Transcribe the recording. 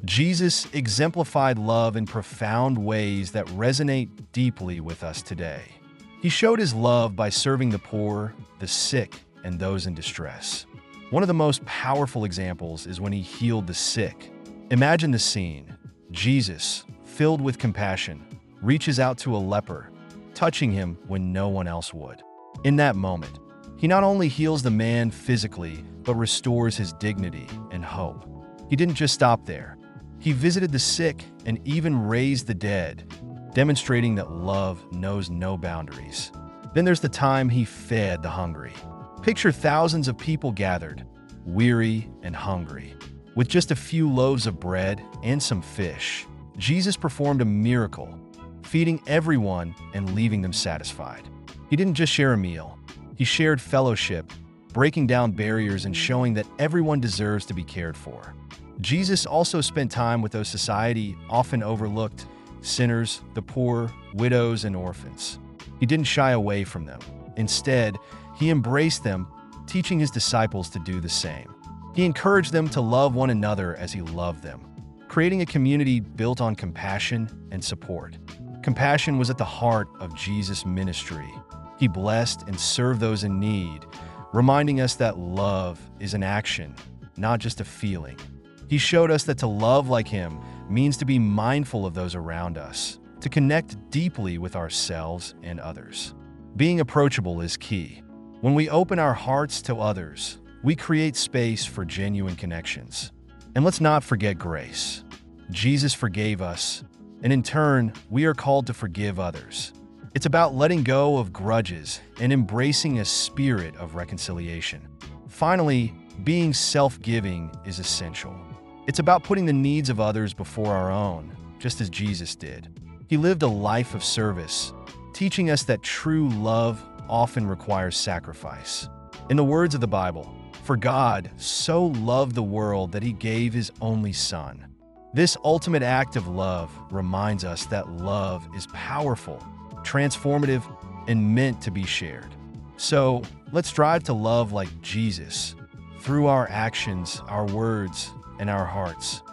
Jesus exemplified love in profound ways that resonate deeply with us today. He showed his love by serving the poor, the sick, and those in distress. One of the most powerful examples is when he healed the sick. Imagine the scene. Jesus, filled with compassion, reaches out to a leper, touching him when no one else would. In that moment, he not only heals the man physically, but restores his dignity and hope. He didn't just stop there. He visited the sick and even raised the dead, demonstrating that love knows no boundaries. Then there's the time he fed the hungry. Picture thousands of people gathered, weary and hungry. With just a few loaves of bread and some fish, Jesus performed a miracle, feeding everyone and leaving them satisfied. He didn't just share a meal. He shared fellowship, breaking down barriers and showing that everyone deserves to be cared for. Jesus also spent time with those society often overlooked: sinners, the poor, widows, and orphans. He didn't shy away from them. Instead, he embraced them, teaching his disciples to do the same. He encouraged them to love one another as he loved them, creating a community built on compassion and support. Compassion was at the heart of Jesus' ministry. He blessed and served those in need, reminding us that love is an action, not just a feeling. He showed us that to love like him means to be mindful of those around us, to connect deeply with ourselves and others. Being approachable is key. When we open our hearts to others, we create space for genuine connections. And let's not forget grace. Jesus forgave us, and in turn, we are called to forgive others. It's about letting go of grudges and embracing a spirit of reconciliation. Finally, being self-giving is essential. It's about putting the needs of others before our own, just as Jesus did. He lived a life of service, teaching us that true love often requires sacrifice. In the words of the Bible, "For God so loved the world that he gave his only Son." This ultimate act of love reminds us that love is powerful, transformative, and meant to be shared. So, let's strive to love like Jesus through our actions, our words, and our hearts.